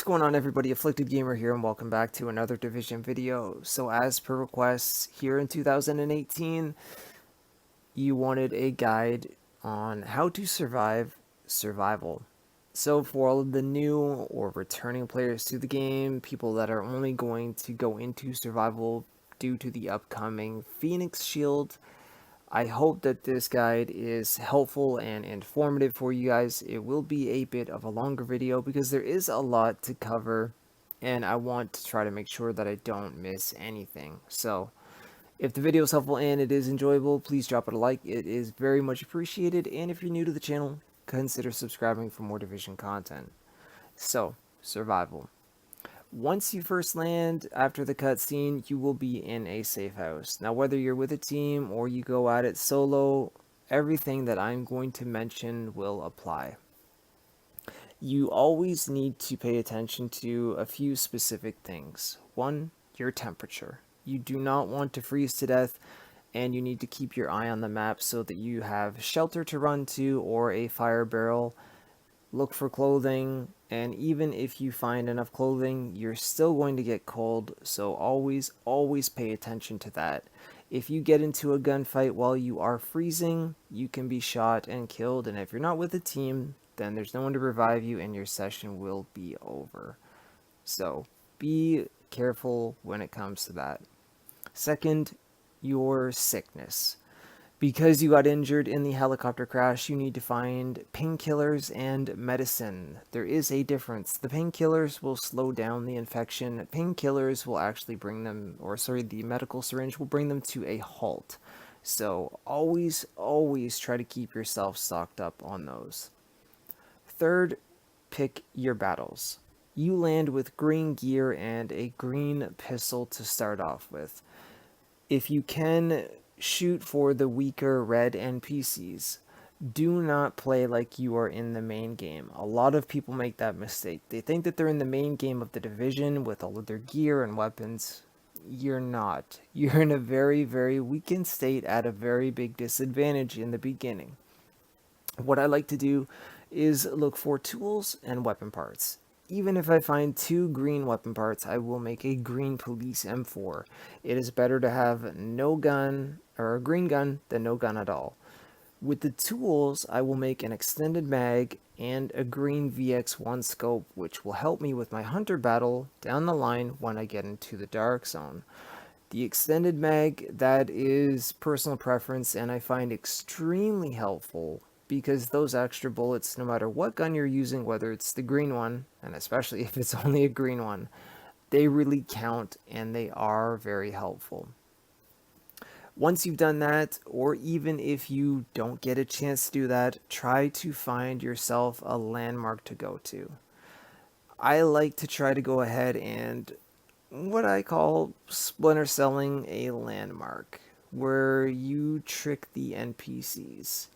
What's going on, everybody? Afflicted Gamer here, and welcome back to another Division video. So as per requests, here in 2018, you wanted a guide on how to survive survival. So for all of the new or returning players to the game, people that are only going to go into survival due to the upcoming Phoenix Shield, I hope that this guide is helpful and informative for you guys. It will be a bit of a longer video because there is a lot to cover, and I want to try to make sure that I don't miss anything. So if the video is helpful and it is enjoyable, please drop it a like. It is very much appreciated, and if you're new to the channel, consider subscribing for more Division content. So, survival. Once you first land after the cutscene, you will be in a safe house. Now, whether you're with a team or you go at it solo, everything that I'm going to mention will apply. You always need to pay attention to a few specific things. One, your temperature. You do not want to freeze to death, and you need to keep your eye on the map so that you have shelter to run to or a fire barrel. Look for clothing, and even if you find enough clothing, you're still going to get cold, so always pay attention to that. If you get into a gunfight while you are freezing, you can be shot and killed, and if you're not with a team, then there's no one to revive you and your session will be over. So be careful when it comes to that. Second, your sickness. Because you got injured in the helicopter crash, you need to find painkillers and medicine. There is a difference. The painkillers will slow down the infection. Painkillers will actually bring them, the medical syringe will bring them to a halt. So always try to keep yourself stocked up on those. Third, pick your battles. You land with green gear and a green pistol to start off with. If you can, shoot for the weaker red NPCs. Do not play like you are in the main game. A lot of people make that mistake. They think that they're in the main game of the Division with all of their gear and weapons. You're not. You're in a very weakened state at a very big disadvantage in the beginning. What I like to do is look for tools and weapon parts. Even if I find 2 green weapon parts, I will make a green police M4. It is better to have no gun, or a green gun, than no gun at all. With the tools, I will make an extended mag and a green VX1 scope, which will help me with my hunter battle down the line when I get into the dark zone. The extended mag, that is personal preference, and I find extremely helpful because those extra bullets, no matter what gun you're using, whether it's the green one, and especially if it's only a green one, they really count and they are very helpful. Once you've done that, or even if you don't get a chance to do that, try to find yourself a landmark to go to. I like to try to go ahead and what I call splinter selling a landmark, where you trick the NPCs.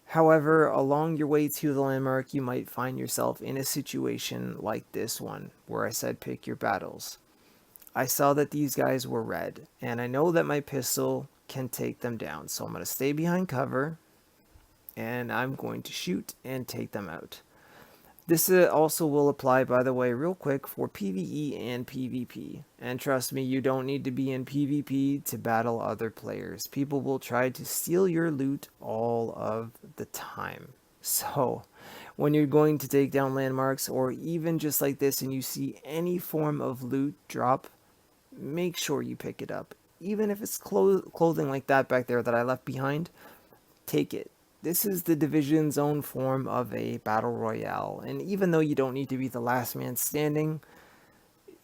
However, along your way to the landmark, you might find yourself in a situation like this one, where I said pick your battles. I saw that these guys were red, and I know that my pistol can take them down, so I'm going to stay behind cover, and I'm going to shoot and take them out. This also will apply, by the way, real quick, for PvE and PvP. And trust me, you don't need to be in PvP to battle other players. People will try to steal your loot all of the time. So, when you're going to take down landmarks, or even just like this, and you see any form of loot drop, make sure you pick it up. Even if it's clothing like that back there that I left behind, take it. This is the Division's own form of a battle royale, and even though you don't need to be the last man standing,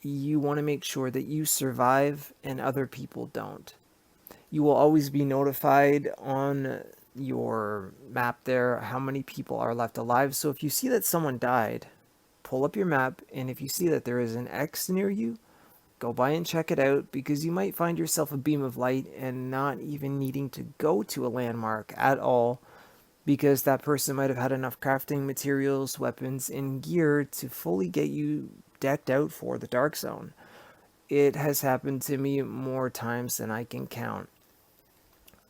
you want to make sure that you survive and other people don't. You will always be notified on your map there how many people are left alive, so if you see that someone died, pull up your map, and if you see that there is an X near you, go by and check it out, because you might find yourself a beam of light and not even needing to go to a landmark at all, because that person might have had enough crafting materials, weapons, and gear to fully get you decked out for the dark zone. It has happened to me more times than I can count.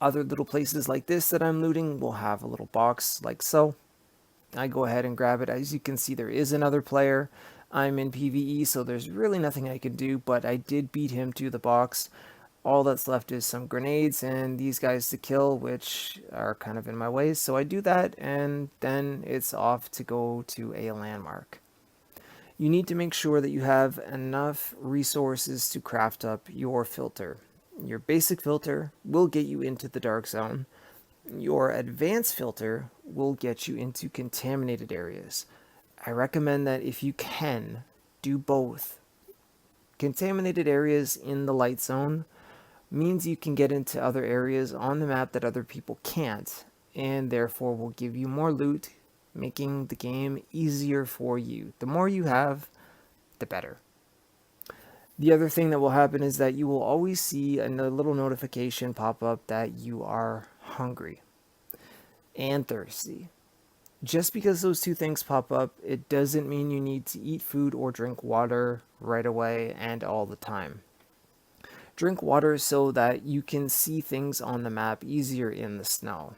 Other little places like this that I'm looting will have a little box like so. I go ahead and grab it. As you can see, there is another player. I'm in PvE, so there's really nothing I can do, but I did beat him to the box. All that's left is some grenades and these guys to kill, which are kind of in my way, so I do that, and then it's off to go to a landmark. You need to make sure that you have enough resources to craft up your filter. Your basic filter will get you into the dark zone. Your advanced filter will get you into contaminated areas. I recommend that if you can, do both. Contaminated areas in the light zone means you can get into other areas on the map that other people can't, and therefore will give you more loot, making the game easier for you. The more you have, the better. The other thing that will happen is that you will always see a little notification pop up that you are hungry and thirsty. Just because those two things pop up, it doesn't mean you need to eat food or drink water right away and all the time. Drink water so that you can see things on the map easier in the snow.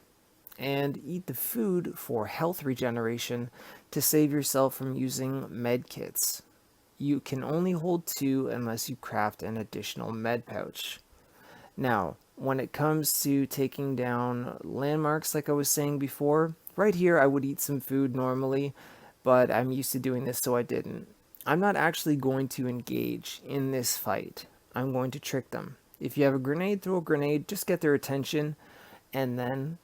And eat the food for health regeneration to save yourself from using med kits. You can only hold 2 unless you craft an additional med pouch. Now, when it comes to taking down landmarks, like I was saying before, right here I would eat some food normally, but I'm used to doing this, so I didn't. I'm not actually going to engage in this fight. I'm going to trick them. If you have a grenade, throw a grenade, just get their attention, and then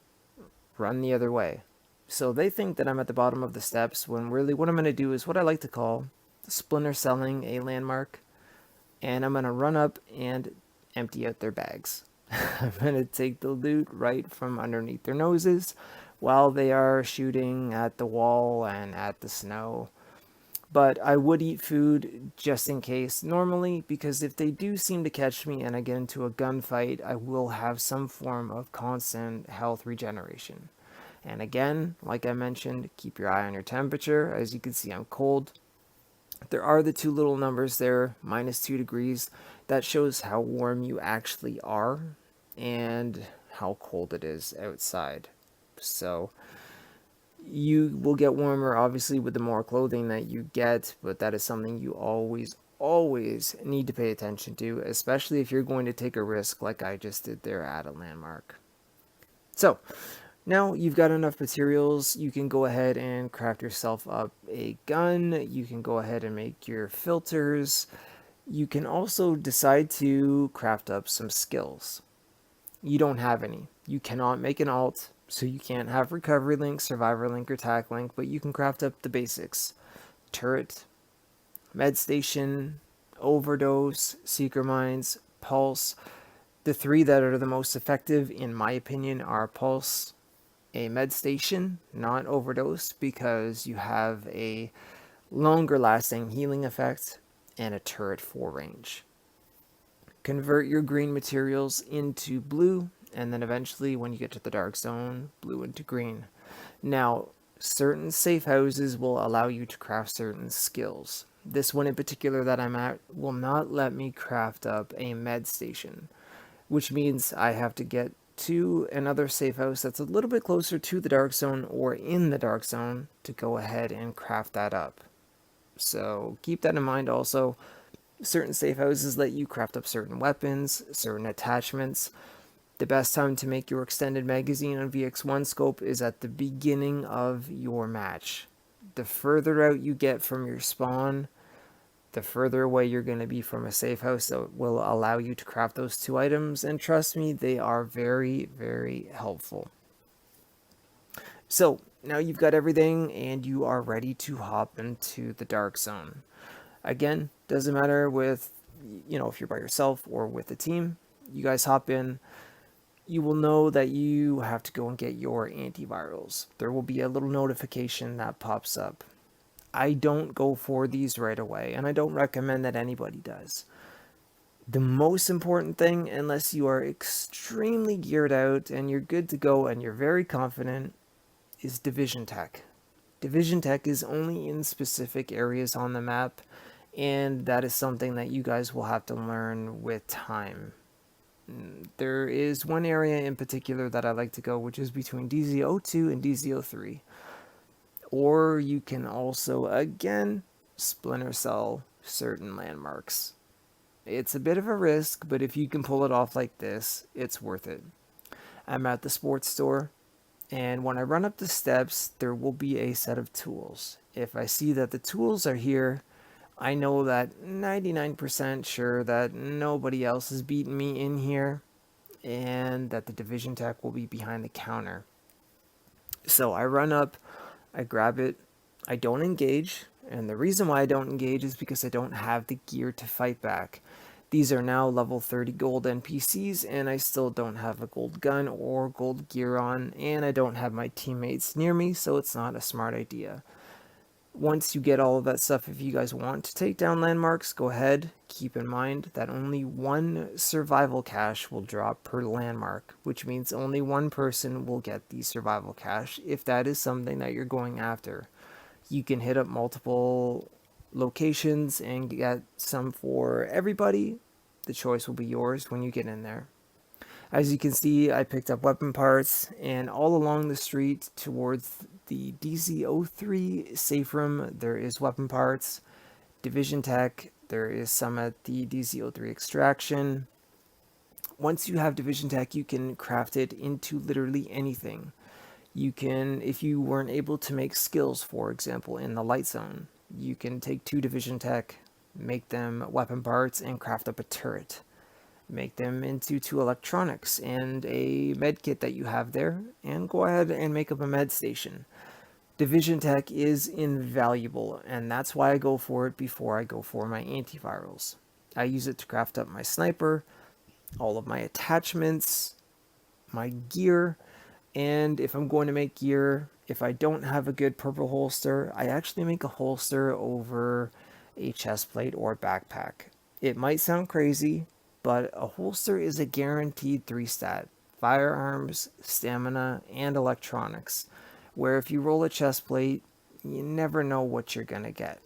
run the other way. So they think that I'm at the bottom of the steps, when really what I'm going to do is what I like to call splinter selling a landmark, and I'm going to run up and empty out their bags. I'm going to take the loot right from underneath their noses while they are shooting at the wall and at the snow. But I would eat food just in case normally, because if they do seem to catch me and I get into a gunfight, I will have some form of constant health regeneration. And again, like I mentioned, keep your eye on your temperature. As you can see, I'm cold. There are the 2 little numbers there, -2 degrees. That shows how warm you actually are and how cold it is outside. So you will get warmer obviously with the more clothing that you get, but that is something you always need to pay attention to, especially if you're going to take a risk like I just did there at a landmark. So now you've got enough materials, you can go ahead and craft yourself up a gun, you can go ahead and make your filters, you can also decide to craft up some skills. You don't have any. You cannot make an alt, so you can't have recovery link, survivor link, or tac link, but you can craft up the basics. Turret, med station, overdose, seeker mines, pulse. The 3 that are the most effective, in my opinion, are pulse, a med station, not overdose, because you have a longer lasting healing effect, and a turret for range. Convert your green materials into blue, and then eventually when you get to the dark zone, blue into green. Now, certain safe houses will allow you to craft certain skills. This one in particular that I'm at will not let me craft up a med station, which means I have to get to another safe house that's a little bit closer to the dark zone or in the dark zone to go ahead and craft that up. So keep that in mind also. Certain safe houses let you craft up certain weapons, certain attachments. The best time to make your extended magazine on VX1 scope is at the beginning of your match. The further out you get from your spawn, the further away you're going to be from a safe house that will allow you to craft those 2 items, and trust me, they are very, very helpful. So, now you've got everything and you are ready to hop into the dark zone. Again, doesn't matter with, if you're by yourself or with a team, you guys hop in. You will know that you have to go and get your antivirals. There will be a little notification that pops up. I don't go for these right away, and I don't recommend that anybody does. The most important thing, unless you are extremely geared out and you're good to go and you're very confident, is division tech. Division tech is only in specific areas on the map, and that is something that you guys will have to learn with time. There is one area in particular that I like to go, which is between DZ02 and DZ03. Or you can also, again, splinter cell certain landmarks. It's a bit of a risk, but if you can pull it off like this, it's worth it. I'm at the sports store, and when I run up the steps, there will be a set of tools. If I see that the tools are here, I know that 99% sure that nobody else has beaten me in here, and that the division tech will be behind the counter. So I run up, I grab it, I don't engage, and the reason why I don't engage is because I don't have the gear to fight back. These are now level 30 gold NPCs, and I still don't have a gold gun or gold gear on, and I don't have my teammates near me, so it's not a smart idea. Once you get all of that stuff, if you guys want to take down landmarks, go ahead. Keep in mind that only one survival cache will drop per landmark, which means only one person will get the survival cache if that is something that you're going after. You can hit up multiple locations and get some for everybody. The choice will be yours when you get in there. As you can see, I picked up weapon parts, and all along the street towards the DZ03 safe room, there is weapon parts. Division tech, there is some at the DZ03 extraction. Once you have division tech, you can craft it into literally anything. You can, if you weren't able to make skills, for example, in the light zone, you can take 2 division tech, make them weapon parts, and craft up a turret. Make them into 2 electronics and a med kit that you have there, and go ahead and make up a med station. Division tech is invaluable, and that's why I go for it before I go for my antivirals. I use it to craft up my sniper, all of my attachments, my gear, and if I'm going to make gear, if I don't have a good purple holster, I actually make a holster over a chest plate or backpack. It might sound crazy, but a holster is a guaranteed 3-stat: firearms, stamina, and electronics, where if you roll a chest plate, you never know what you're gonna get.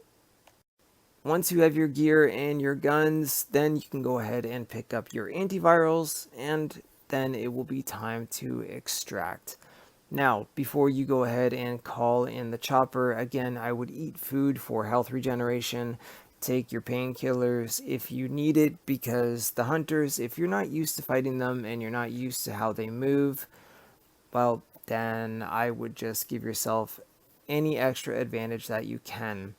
Once you have your gear and your guns, then you can go ahead and pick up your antivirals, and then it will be time to extract. Now, before you go ahead and call in the chopper, again, I would eat food for health regeneration. Take your painkillers if you need it, because the hunters, if you're not used to fighting them and you're not used to how they move, well, then I would just give yourself any extra advantage that you can.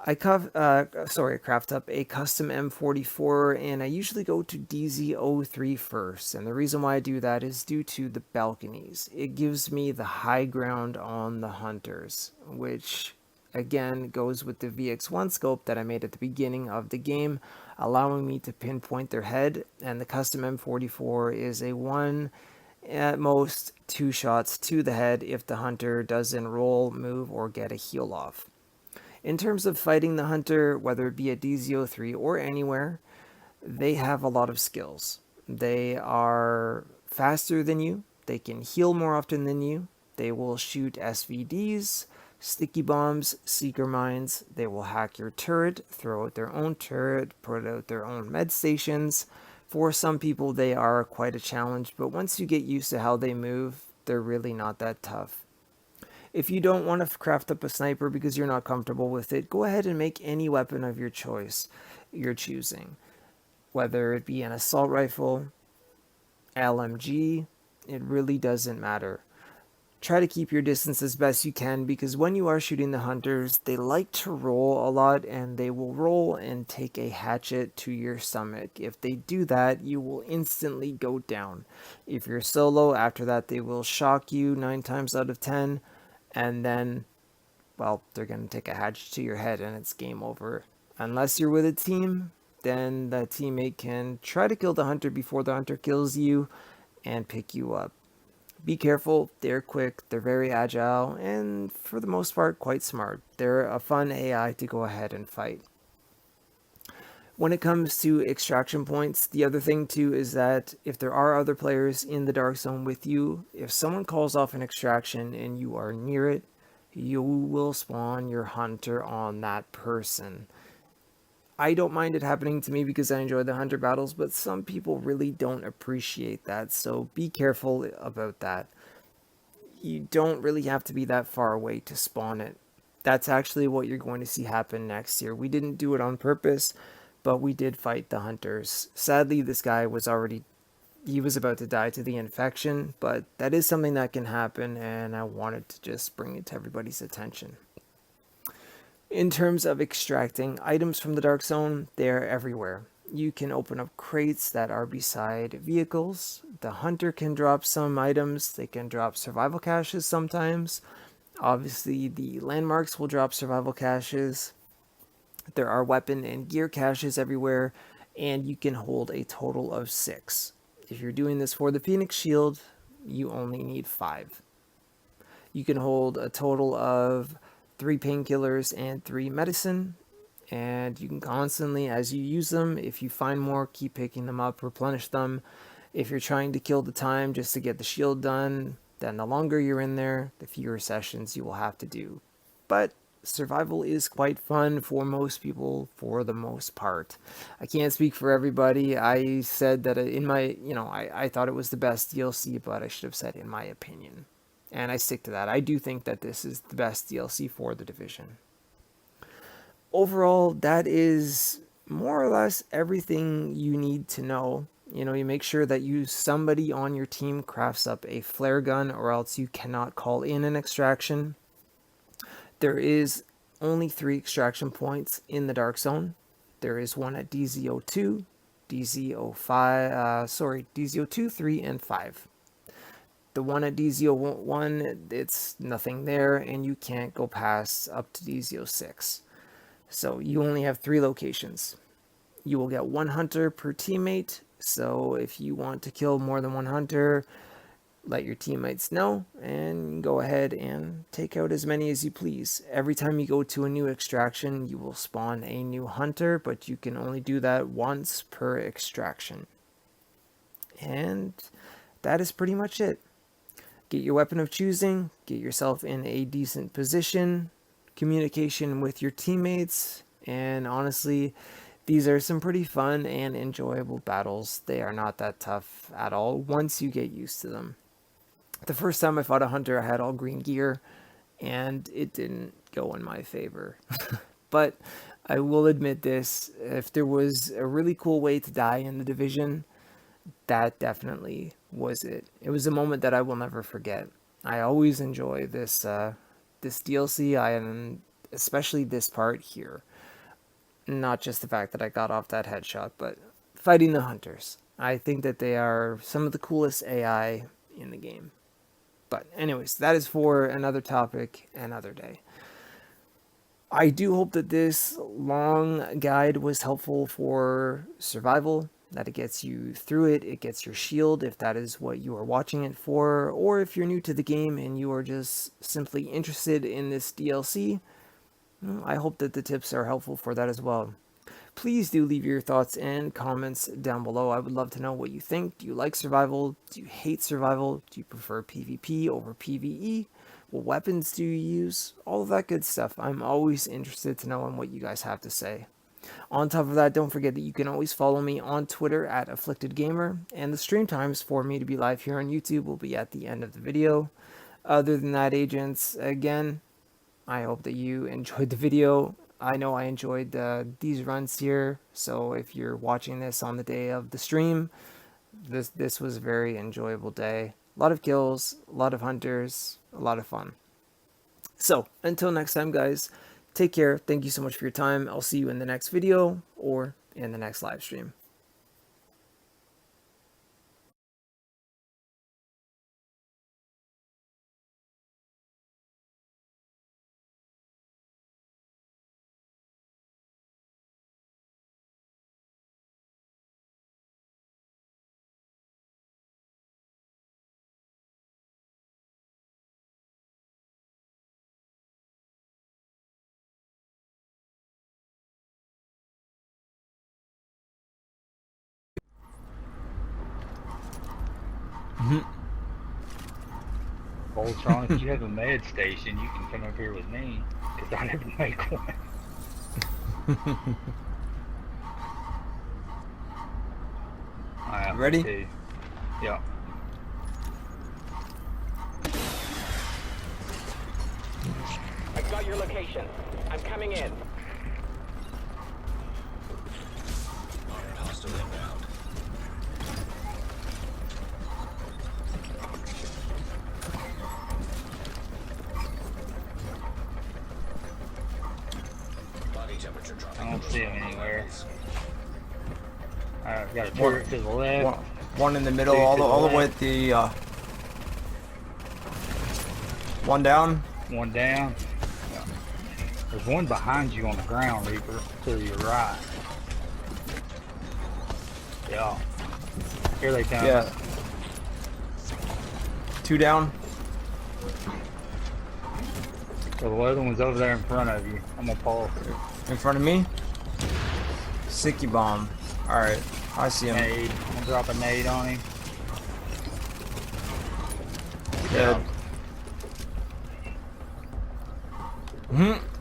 I craft up a custom M44, and I usually go to DZ03 first, and the reason why I do that is due to the balconies. It gives me the high ground on the hunters, which again goes with the VX1 scope that I made at the beginning of the game, allowing me to pinpoint their head, and the custom M44 is a 1, at most 2 shots to the head if the hunter doesn't roll, move, or get a heal off. In terms of fighting the hunter, whether it be at DZ03 or anywhere, they have a lot of skills. They are faster than you, they can heal more often than you, they will shoot SVDs, sticky bombs, seeker mines, they will hack your turret, throw out their own turret, put out their own med stations. For some people, they are quite a challenge, but once you get used to how they move, they're really not that tough. If you don't want to craft up a sniper because you're not comfortable with it, go ahead and make any weapon of your choice you're choosing. Whether it be an assault rifle, LMG, it really doesn't matter. Try to keep your distance as best you can, because when you are shooting the hunters, they like to roll a lot, and they will roll and take a hatchet to your stomach. If they do that, you will instantly go down. If you're solo, after that they will shock you 9 times out of 10, and then, well, they're going to take a hatchet to your head and it's game over. Unless you're with a team, then the teammate can try to kill the hunter before the hunter kills you and pick you up. Be careful, they're quick, they're very agile, and for the most part quite smart. They're a fun AI to go ahead and fight. When it comes to extraction points, the other thing too is that if there are other players in the dark zone with you, if someone calls off an extraction and you are near it, you will spawn your hunter on that person. I don't mind it happening to me because I enjoy the hunter battles, but some people really don't appreciate that, so be careful about that. You don't really have to be that far away to spawn it. That's actually what you're going to see happen next year. We didn't do it on purpose, but we did fight the hunters. Sadly, this guy was already, he was about to die to the infection, but that is something that can happen, and I wanted to just bring it to everybody's attention. In terms of extracting items from the Dark Zone, they're everywhere. You can open up crates that are beside vehicles. The hunter can drop some items. They can drop survival caches sometimes. Obviously, the landmarks will drop survival caches. There are weapon and gear caches everywhere, and you can hold a total of 6. If you're doing this for the Phoenix Shield, you only need 5. You can hold a total of 3 painkillers and 3 medicine, and you can constantly, as you use them, if you find more, keep picking them up, replenish them. If you're trying to kill the time just to get the shield done, then the longer you're in there, the fewer sessions you will have to do. But survival is quite fun for most people, for the most part. I can't speak for everybody. I said that in my, I thought it was the best DLC, but I should have said in my opinion. And I stick to that. I do think that this is the best DLC for the Division. Overall, that is more or less everything you need to know. You make sure that somebody on your team crafts up a flare gun, or else you cannot call in an extraction. There is only 3 extraction points in the Dark Zone. There is one at DZ02, DZ02, 3, and 5. The one at DZ01, it's nothing there, and you can't go past up to DZ06. So you only have 3 locations. You will get 1 hunter per teammate, so if you want to kill more than 1 hunter, let your teammates know, and go ahead and take out as many as you please. Every time you go to a new extraction, you will spawn a new hunter, but you can only do that once per extraction. And that is pretty much it. Get your weapon of choosing, get yourself in a decent position, communication with your teammates, and honestly, these are some pretty fun and enjoyable battles. They are not that tough at all once you get used to them. The first time I fought a hunter, I had all green gear, and it didn't go in my favor. But I will admit this, if there was a really cool way to die in the Division, that definitely was it. It was a moment that I will never forget. I always enjoy this DLC, and especially this part here. Not just the fact that I got off that headshot, but fighting the hunters. I think that they are some of the coolest AI in the game. But anyways, that is for another topic, another day. I do hope that this long guide was helpful for survival, that it gets you through it, it gets your shield if that is what you are watching it for, or if you're new to the game and you are just simply interested in this DLC, I hope that the tips are helpful for that as well. Please do leave your thoughts and comments down below. I would love to know what you think. Do you like survival? Do you hate survival? Do you prefer PvP over PvE? What weapons do you use? All of that good stuff. I'm always interested to know what you guys have to say. On top of that, don't forget that you can always follow me on Twitter at Afflicted Gamer, and the stream times for me to be live here on YouTube will be at the end of the video. Other than that, agents, again, I hope that you enjoyed the video. I know I enjoyed these runs here, so if you're watching this on the day of the stream, this was a very enjoyable day. A lot of kills, a lot of hunters, a lot of fun. So, until next time, guys, take care. Thank you so much for your time. I'll see you in the next video or in the next live stream. Voltron, if you have a med station, you can come up here with me, because I never make one. Ready? Too. Yeah. I've got your your location. I'm coming in. Hostile inbound. Body temperature dropping. I don't see him anywhere. Alright, we got a turret to the left. One in the middle, Two to all the the way left. at the one down. One down. There's one behind you on the ground, Reaper, to your right. Yeah. Here they come. Yeah. Two down. So the other one's over there in front of you. I'm gonna pause. In front of me. Sicky bomb. Alright, I see him. Nade. I'm gonna drop a nade on him. Dead. Mm-hmm.